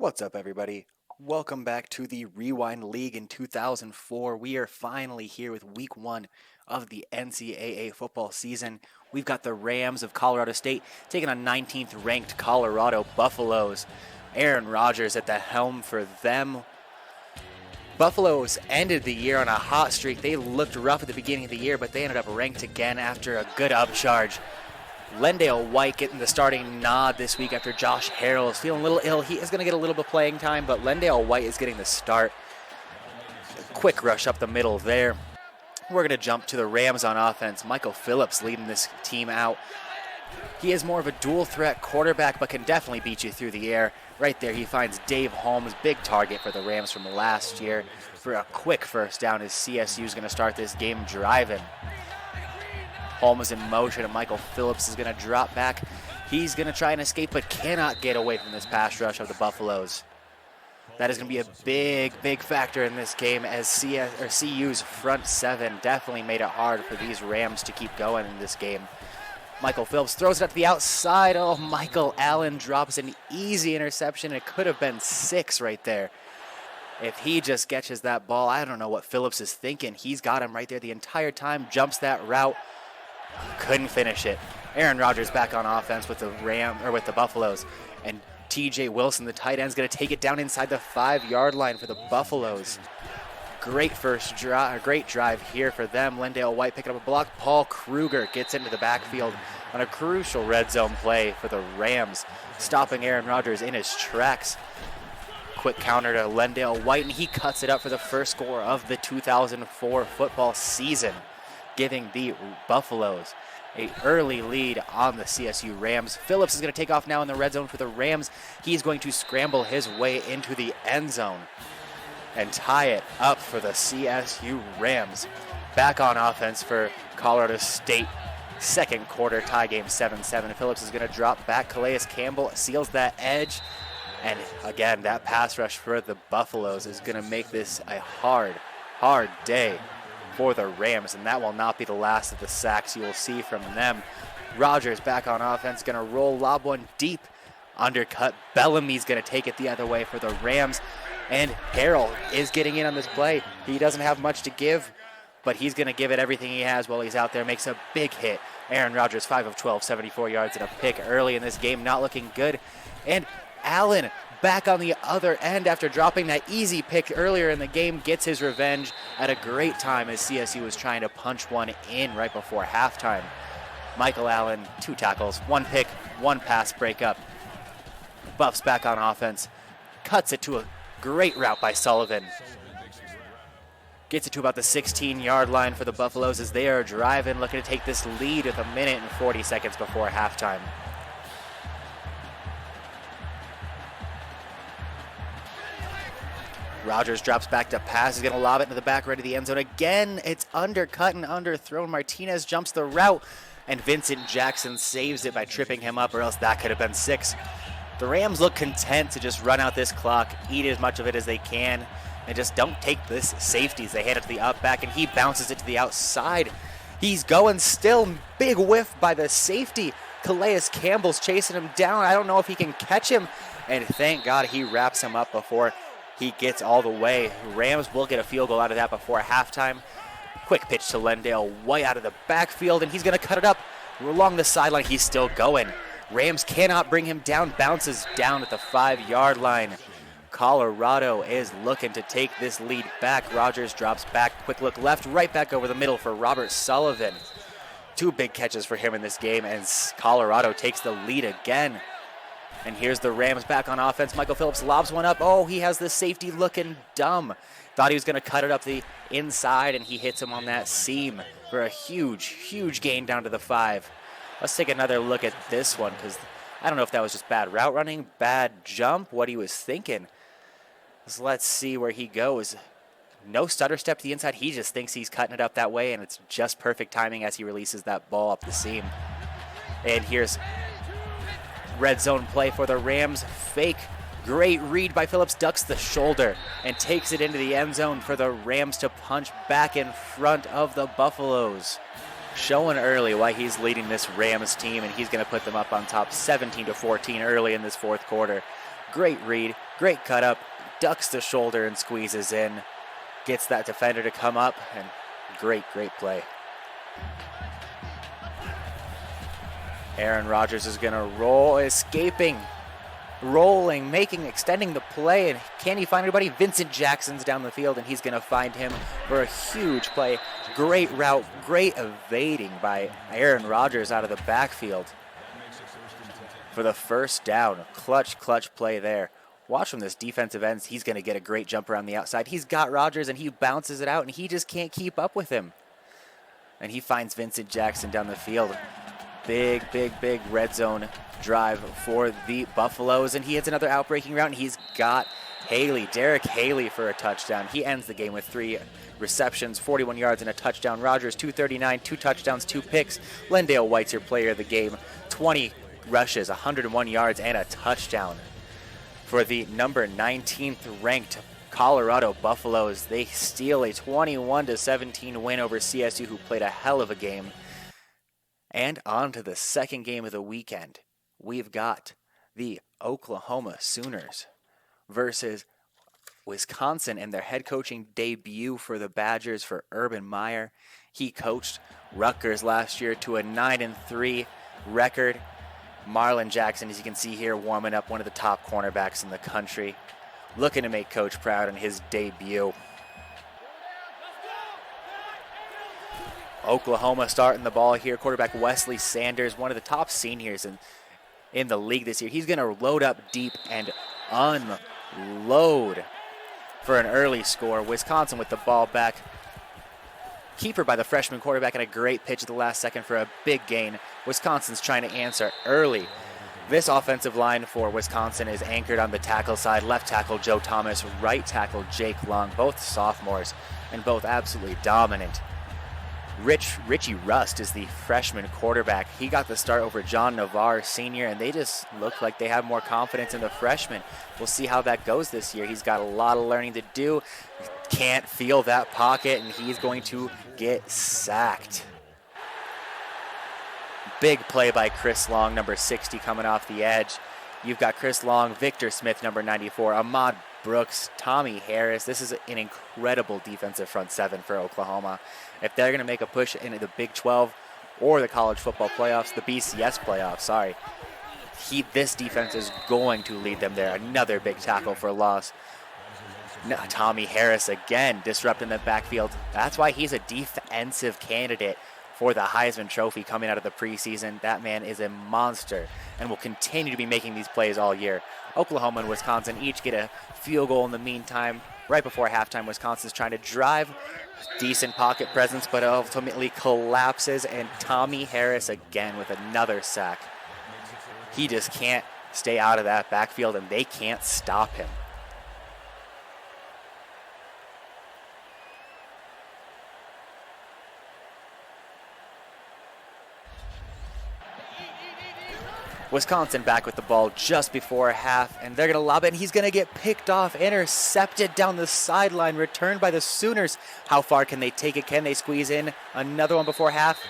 What's up, everybody? Welcome back to the Rewind League in 2004. We are finally here with week one of the NCAA football season. We've got the Rams of Colorado State taking on 19th ranked Colorado Buffaloes. Aaron Rodgers at the helm for them. Buffaloes ended the year on a hot streak. They looked rough at the beginning of the year, but they ended up ranked again after a good upcharge. Lendale White getting the starting nod this week after Josh Harrell is feeling a little ill. He is going to get a little bit of playing time, but Lendale White is getting the start. Quick rush up the middle there. We're going to jump to the Rams on offense. Michael Phillips leading this team out. He is more of a dual threat quarterback, but can definitely beat you through the air. Right there, he finds Dave Holmes, big target for the Rams from last year, for a quick first down as CSU is going to start this game driving. Holmes in motion, and Michael Phillips is going to drop back. He's going to try and escape, but cannot get away from this pass rush of the Buffaloes. That is going to be a big factor in this game, as CU's front seven definitely made it hard for these Rams to keep going in this game. Michael Phillips throws it up to the outside. Oh, Michael Allen drops an easy interception. It could have been 6 right there. If he just catches that ball, I don't know what Phillips is thinking. He's got him right there the entire time, jumps that route. Couldn't finish it. Aaron Rodgers back on offense with the Buffaloes, and TJ Wilson, the tight end, is going to take it down inside the 5-yard line for the Buffaloes. Great drive here for them. Lendale White picking up a block. Paul Kruger gets into the backfield on a crucial red zone play for the Rams, stopping Aaron Rodgers in his tracks. Quick counter to Lendale White, and he cuts it up for the first score of the 2004 football season, giving the Buffaloes an early lead on the CSU Rams. Phillips is going to take off now in the red zone for the Rams. He's going to scramble his way into the end zone and tie it up for the CSU Rams. Back on offense for Colorado State. Second quarter tie game 7-7. Phillips is going to drop back. Calais Campbell seals that edge. And again, that pass rush for the Buffaloes is going to make this a hard day for the Rams, and that will not be the last of the sacks you will see from them. Rodgers back on offense, going to roll, lob one deep, undercut. Bellamy's going to take it the other way for the Rams, and Harrell is getting in on this play. He doesn't have much to give, but he's going to give it everything he has while he's out there. Makes a big hit. Aaron Rodgers, 5 of 12, 74 yards and a pick early in this game, not looking good. And Allen back on the other end after dropping that easy pick earlier in the game, gets his revenge at a great time as CSU was trying to punch one in right before halftime. Michael Allen, 2 tackles, 1 pick, 1 pass breakup. Buffs back on offense, cuts it to a great route by Sullivan. Gets it to about the 16-yard line for the Buffaloes as they are driving, looking to take this lead with 1 minute and 40 seconds before halftime. Rodgers drops back to pass. He's going to lob it into the back right of the end zone. Again, it's undercut and underthrown. Martinez jumps the route, and Vincent Jackson saves it by tripping him up, or else that could have been 6. The Rams look content to just run out this clock, eat as much of it as they can, and just don't take this safeties. They hand it to the up back, and he bounces it to the outside. He's going still. Big whiff by the safety. Calais Campbell's chasing him down. I don't know if he can catch him, and thank God he wraps him up before he gets all the way. Rams will get a field goal out of that before halftime. Quick pitch to Lendale White out of the backfield, and he's going to cut it up along the sideline. He's still going. Rams cannot bring him down. Bounces down at the 5-yard line. Colorado is looking to take this lead back. Rodgers drops back. Quick look left, right back over the middle for Robert Sullivan. 2 big catches for him in this game, and Colorado takes the lead again. And here's the Rams back on offense. Michael Phillips lobs one up. Oh, he has the safety looking dumb. Thought he was going to cut it up the inside, and he hits him on that seam for a huge gain down to the 5. Let's take another look at this one, because I don't know if that was just bad route running, bad jump, what he was thinking. So let's see where he goes. No stutter step to the inside. He just thinks he's cutting it up that way, and it's just perfect timing as he releases that ball up the seam. And here's red zone play for the Rams. Fake. Great read by Phillips. Ducks the shoulder and takes it into the end zone for the Rams to punch back in front of the Buffaloes. Showing early why he's leading this Rams team, and he's going to put them up on top 17-14 early in this fourth quarter. Great read, great cut up, ducks the shoulder and squeezes in. Gets that defender to come up, and great play. Aaron Rodgers is going to roll, escaping, rolling, extending the play, and can he find anybody? Vincent Jackson's down the field, and he's going to find him for a huge play. Great route, great evading by Aaron Rodgers out of the backfield for the first down. Clutch play there. Watch from this defensive end. He's going to get a great jump around the outside. He's got Rodgers, and he bounces it out, and he just can't keep up with him. And he finds Vincent Jackson down the field. Big red zone drive for the Buffaloes, and he hits another outbreaking route, and he's got Derek Haley for a touchdown. He ends the game with 3 receptions, 41 yards, and a touchdown. Rodgers, 239, 2 touchdowns, 2 picks. Lendale White's your player of the game. 20 rushes, 101 yards, and a touchdown. For the number 19th ranked Colorado Buffaloes, they steal a 21-17 win over CSU, who played a hell of a game. And on to the second game of the weekend. We've got the Oklahoma Sooners versus Wisconsin and their head coaching debut for the Badgers for Urban Meyer. He coached Rutgers last year to a 9-3 record. Marlon Jackson, as you can see here, warming up, one of the top cornerbacks in the country, looking to make Coach proud in his debut. Oklahoma starting the ball here. Quarterback Wesley Sanders, one of the top seniors in the league this year. He's going to load up deep and unload for an early score. Wisconsin with the ball back. Keeper by the freshman quarterback, and a great pitch at the last second for a big gain. Wisconsin's trying to answer early. This offensive line for Wisconsin is anchored on the tackle side. Left tackle Joe Thomas, right tackle Jake Long, both sophomores and both absolutely dominant. Richie Rust is the freshman quarterback. He got the start over John Navarre Sr., and they just look like they have more confidence in the freshman. We'll see how that goes this year. He's got a lot of learning to do. Can't feel that pocket, and he's going to get sacked. Big play by Chris Long, number 60, coming off the edge. You've got Chris Long, Victor Smith, number 94, Ahmad Brooks, Tommy Harris. This is an incredible defensive front seven for Oklahoma. If they're going to make a push into the Big 12 or the college football playoffs, the BCS playoffs, this defense is going to lead them there. Another big tackle for a loss. Tommy Harris again disrupting the backfield. That's why he's a defensive candidate for the Heisman Trophy coming out of the preseason. That man is a monster and will continue to be making these plays all year. Oklahoma and Wisconsin each get a field goal in the meantime. Right before halftime, Wisconsin's trying to drive. Decent pocket presence, but ultimately collapses, and Tommy Harris again with another sack. He just can't stay out of that backfield, and they can't stop him. Wisconsin back with the ball just before half, and they're going to lob it, and he's going to get picked off, intercepted down the sideline, returned by the Sooners. How far can they take it? Can they squeeze in another one before half?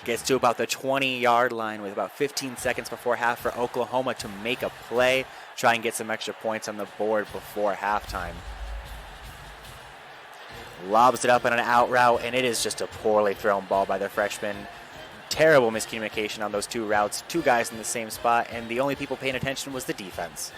Gets to about the 20-yard line with about 15 seconds before half for Oklahoma to make a play, try and get some extra points on the board before halftime. Lobs it up on an out route, and it is just a poorly thrown ball by the freshman. Terrible miscommunication on those two routes. Two guys in the same spot, and the only people paying attention was the defense.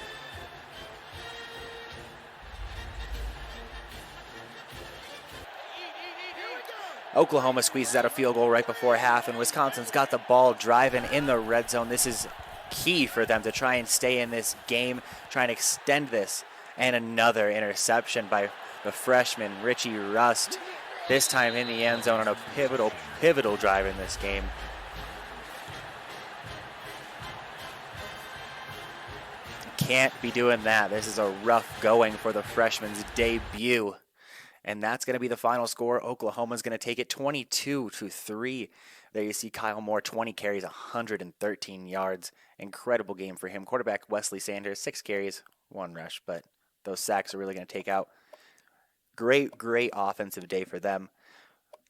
Oklahoma squeezes out a field goal right before half, and Wisconsin's got the ball driving in the red zone. This is key for them to try and stay in this game, try and extend this. And another interception by the freshman, Richie Rust. This time in the end zone on a pivotal drive in this game. Can't be doing that. This is a rough going for the freshman's debut. And that's going to be the final score. Oklahoma's going to take it 22-3. There you see Kyle Moore, 20 carries, 113 yards. Incredible game for him. Quarterback Wesley Sanders, 6 carries, 1 rush, but those sacks are really going to take out. Great offensive day for them.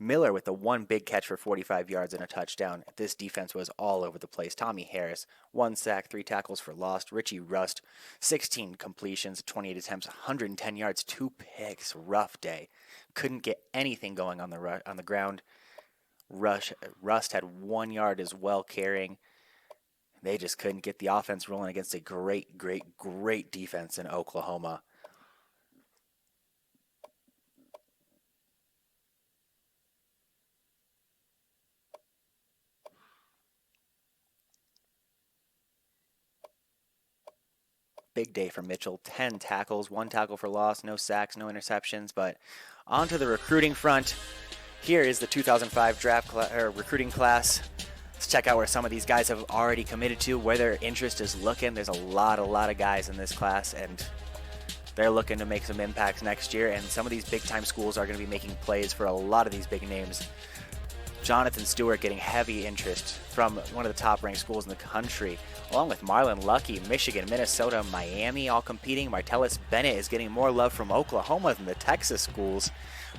Miller with the one big catch for 45 yards and a touchdown. This defense was all over the place. Tommy Harris, 1 sack, 3 tackles for loss. Richie Rust, 16 completions, 28 attempts, 110 yards, 2 picks. Rough day. Couldn't get anything going on the ground. Rust had 1 yard as well carrying. They just couldn't get the offense rolling against a great defense in Oklahoma. Big day for Mitchell. 10 tackles, 1 tackle for loss, no sacks, no interceptions. But onto the recruiting front. Here is the 2005 recruiting class. Let's check out where some of these guys have already committed to, where their interest is looking. There's a lot of guys in this class, and they're looking to make some impacts next year. And some of these big-time schools are going to be making plays for a lot of these big names. Jonathan Stewart getting heavy interest from one of the top-ranked schools in the country, along with Marlon Lucky, Michigan, Minnesota, Miami, all competing. Martellus Bennett is getting more love from Oklahoma than the Texas schools.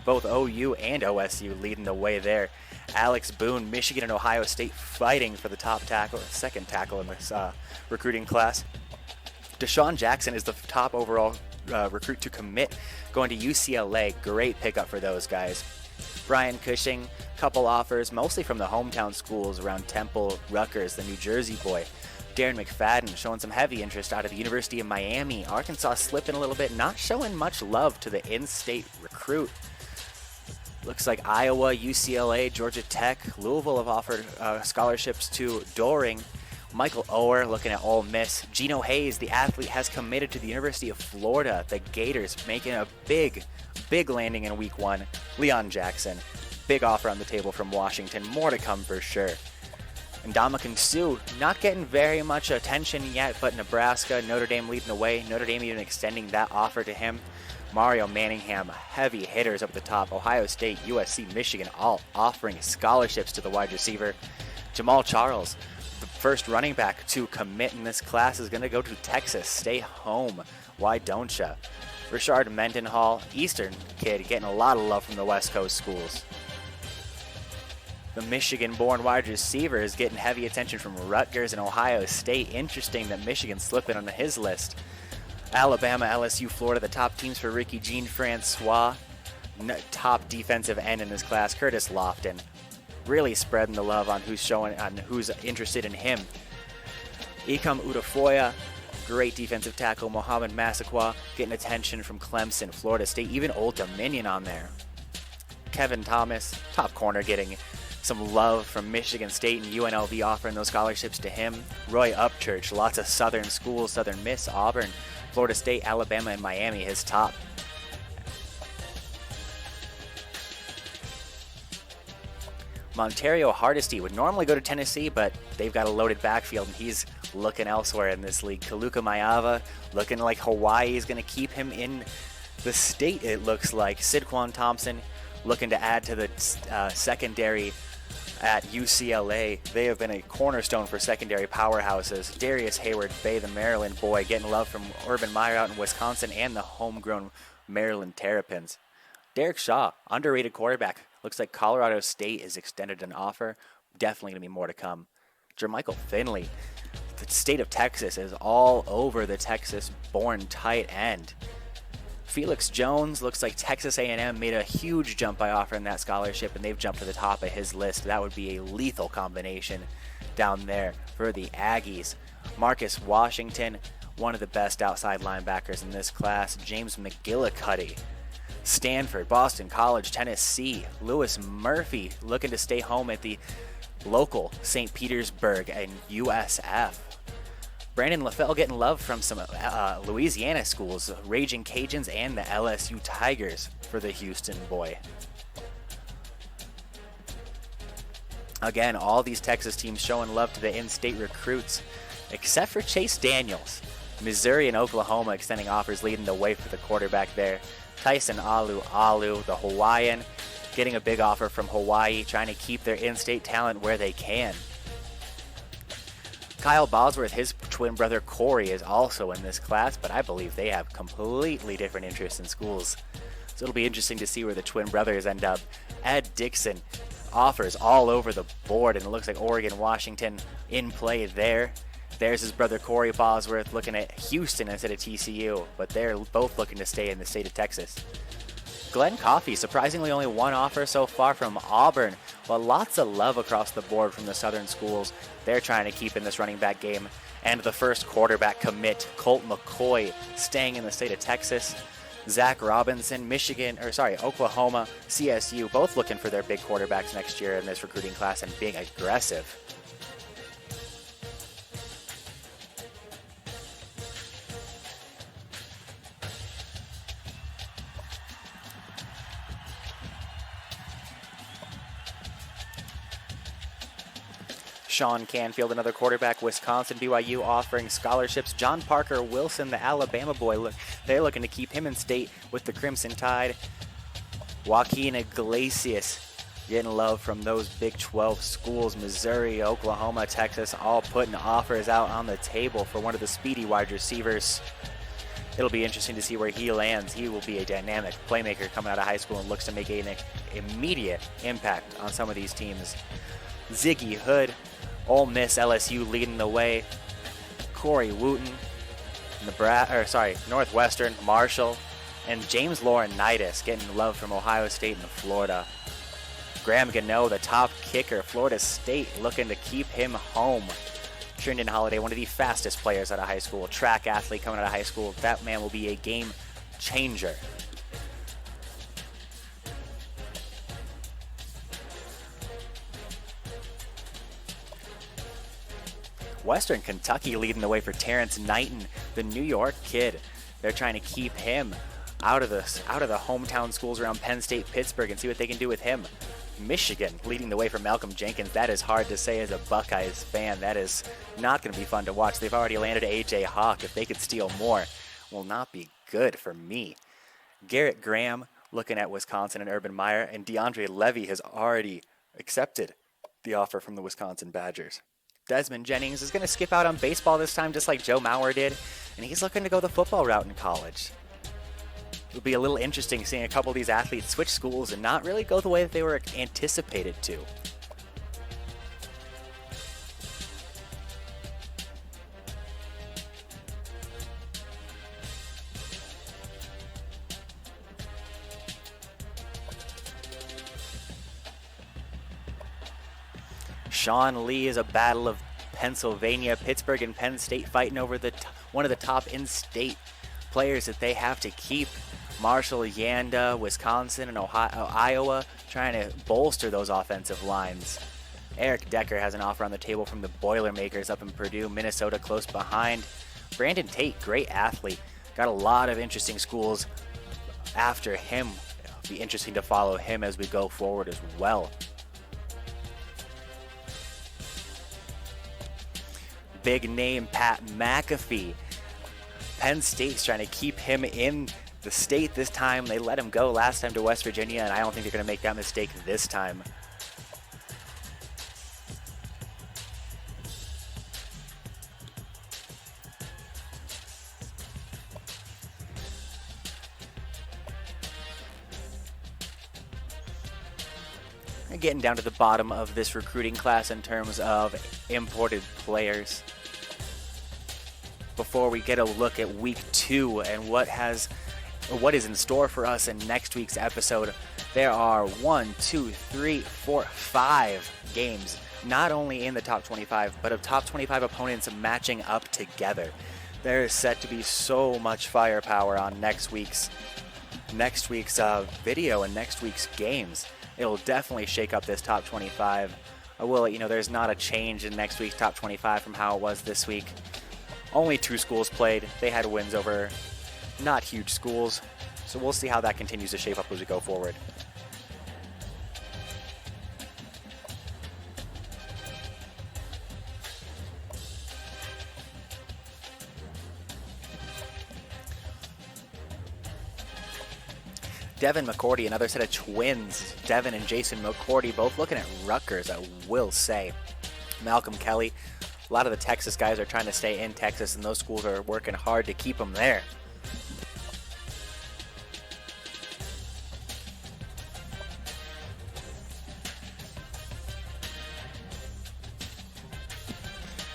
Both OU and OSU leading the way there. Alex Boone, Michigan and Ohio State fighting for the second tackle in this recruiting class. Deshaun Jackson is the top overall recruit to commit, going to UCLA. Great pickup for those guys. Brian Cushing, couple offers, mostly from the hometown schools around Temple, Rutgers, the New Jersey boy. Darren McFadden showing some heavy interest out of the University of Miami. Arkansas slipping a little bit, not showing much love to the in-state recruit. Looks like Iowa, UCLA, Georgia Tech, Louisville have offered scholarships to Doring. Michael Oher looking at Ole Miss. Geno Hayes, the athlete, has committed to the University of Florida. The Gators making a big landing in week 1. Leon Jackson, big offer on the table from Washington. More to come for sure. And Ndamukong Suh, not getting very much attention yet, but Nebraska, Notre Dame leading the way. Notre Dame even extending that offer to him. Mario Manningham, heavy hitters up at the top. Ohio State, USC, Michigan, all offering scholarships to the wide receiver. Jamal Charles, the first running back to commit in this class, is going to go to Texas. Stay home. Why don't ya? Rashard Mendenhall, Eastern kid, getting a lot of love from the West Coast schools. The Michigan-born wide receiver is getting heavy attention from Rutgers and Ohio State. Interesting that Michigan's slipping on his list. Alabama, LSU, Florida, the top teams for Ricky Jean-Francois. Top defensive end in this class, Curtis Lofton. Really spreading the love on who's interested in him. Ikem Udofoya, great defensive tackle. Mohamed Massaquoi getting attention from Clemson, Florida State, even Old Dominion on there. Kevin Thomas, top corner, getting some love from Michigan State and UNLV offering those scholarships to him. Roy Upchurch, lots of Southern schools, Southern Miss, Auburn, Florida State, Alabama, and Miami, his top. Montario Hardesty would normally go to Tennessee, but they've got a loaded backfield, and he's looking elsewhere in this league. Kaluka Maiava, looking like Hawaii is going to keep him in the state, it looks like. Sidquan Thompson, looking to add to the secondary at UCLA. They have been a cornerstone for secondary powerhouses. Darius Hayward Bay, the Maryland boy, getting love from Urban Meyer out in Wisconsin and the homegrown Maryland Terrapins. Derek Shaw, underrated quarterback. Looks like Colorado State has extended an offer. Definitely going to be more to come. Jermichael Finley, the state of Texas is all over the Texas-born tight end. Felix Jones, looks like Texas A&M made a huge jump by offering that scholarship, and they've jumped to the top of his list. That would be a lethal combination down there for the Aggies. Marcus Washington, one of the best outside linebackers in this class. James McGillicuddy, Stanford, Boston College, Tennessee. Lewis Murphy looking to stay home at the local St. Petersburg and USF. Brandon LaFell getting love from some Louisiana schools, Raging Cajuns and the LSU Tigers for the Houston boy. Again, all these Texas teams showing love to the in-state recruits, except for Chase Daniels. Missouri and Oklahoma extending offers, leading the way for the quarterback there. Tyson Alu, the Hawaiian, getting a big offer from Hawaii, trying to keep their in-state talent where they can. Kyle Bosworth, his twin brother Corey, is also in this class, but I believe they have completely different interests in schools. So it'll be interesting to see where the twin brothers end up. Ed Dixon offers all over the board, and it looks like Oregon, Washington in play there. There's his brother Corey Bosworth looking at Houston instead of TCU, but they're both looking to stay in the state of Texas. Glenn Coffey, surprisingly only one offer so far from Auburn, but lots of love across the board from the Southern schools. They're trying to keep in this running back game. And the first quarterback commit, Colt McCoy, staying in the state of Texas. Zach Robinson, Oklahoma, CSU, both looking for their big quarterbacks next year in this recruiting class and being aggressive. Sean Canfield, another quarterback, Wisconsin, BYU offering scholarships. John Parker Wilson, the Alabama boy, they're looking to keep him in state with the Crimson Tide. Joaquin Iglesias getting love from those Big 12 schools, Missouri, Oklahoma, Texas, all putting offers out on the table for one of the speedy wide receivers. It'll be interesting to see where he lands. He will be a dynamic playmaker coming out of high school and looks to make an immediate impact on some of these teams. Ziggy Hood, Ole Miss, LSU leading the way. Corey Wooten, Northwestern, Marshall, and James Laurinaitis getting love from Ohio State and Florida. Graham Gano, the top kicker, Florida State looking to keep him home. Trindon Holiday, one of the fastest players out of high school, track athlete coming out of high school. That man will be a game changer. Western Kentucky leading the way for Terrence Knighton, the New York kid. They're trying to keep him out of the hometown schools around Penn State, Pittsburgh, and see what they can do with him. Michigan leading the way for Malcolm Jenkins. That is hard to say as a Buckeyes fan. That is not going to be fun to watch. They've already landed A.J. Hawk. If they could steal more, will not be good for me. Garrett Graham looking at Wisconsin and Urban Meyer, and DeAndre Levy has already accepted the offer from the Wisconsin Badgers. Desmond Jennings is going to skip out on baseball this time, just like Joe Mauer did, and he's looking to go the football route in college. It'll be a little interesting seeing a couple of these athletes switch schools and not really go the way that they were anticipated to. Sean Lee is a battle of Pennsylvania, Pittsburgh, and Penn State fighting over one of the top in-state players that they have to keep. Marshall Yanda, Wisconsin, and Iowa trying to bolster those offensive lines. Eric Decker has an offer on the table from the Boilermakers up in Purdue, Minnesota close behind. Brandon Tate, great athlete, got a lot of interesting schools after him. It'll be interesting to follow him as we go forward as well. Big name Pat McAfee. Penn State's trying to keep him in the state this time. They let him go last time to West Virginia, and I don't think they're going to make that mistake this time. Getting down to the bottom of this recruiting class in terms of imported players. Before we get a look at week 2 and what is in store for us in next week's episode, there are 5 games, not only in the top 25, but of top 25 opponents matching up together. There is set to be so much firepower on next week's video and next week's games. It'll definitely shake up this top 25. I will let you know there's not a change in next week's top 25 from how it was this week. Only 2 schools played. They had wins over not huge schools. So we'll see how that continues to shape up as we go forward. Devin McCourty, another set of twins. Devin and Jason McCourty both looking at Rutgers, I will say. Malcolm Kelly, a lot of the Texas guys are trying to stay in Texas, and those schools are working hard to keep them there.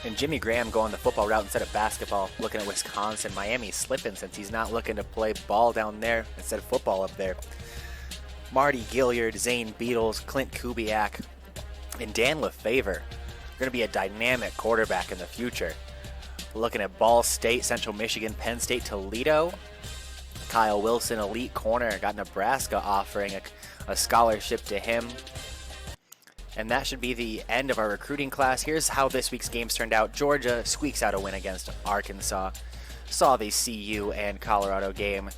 And Jimmy Graham going the football route instead of basketball, looking at Wisconsin. Miami slipping since he's not looking to play ball down there instead of football up there. Marty Gilliard, Zane Beatles, Clint Kubiak, and Dan LeFevre are going to be a dynamic quarterback in the future. Looking at Ball State, Central Michigan, Penn State, Toledo. Kyle Wilson, elite corner, got Nebraska offering a scholarship to him. And that should be the end of our recruiting class. Here's how this week's games turned out. Georgia squeaks out a win against Arkansas. Saw the CU and Colorado game.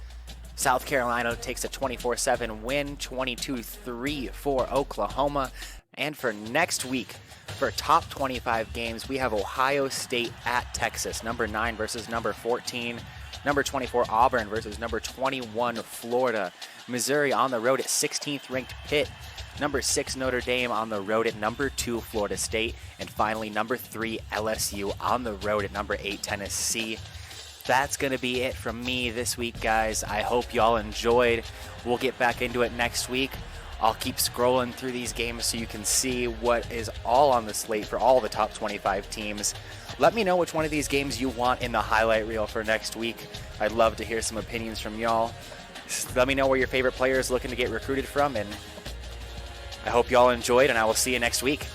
South Carolina takes a 24-7 win, 22-3 for Oklahoma. And for next week, for top 25 games, we have Ohio State at Texas, number 9 versus number 14. Number 24, Auburn versus number 21, Florida. Missouri on the road at 16th ranked Pitt. Number 6, Notre Dame on the road at number 2, Florida State. And finally, number 3, LSU on the road at number 8, Tennessee. That's going to be it from me this week, guys. I hope y'all enjoyed. We'll get back into it next week. I'll keep scrolling through these games so you can see what is all on the slate for all the top 25 teams. Let me know which one of these games you want in the highlight reel for next week. I'd love to hear some opinions from y'all. Let me know where your favorite player is looking to get recruited from, and I hope y'all enjoyed, and I will see you next week.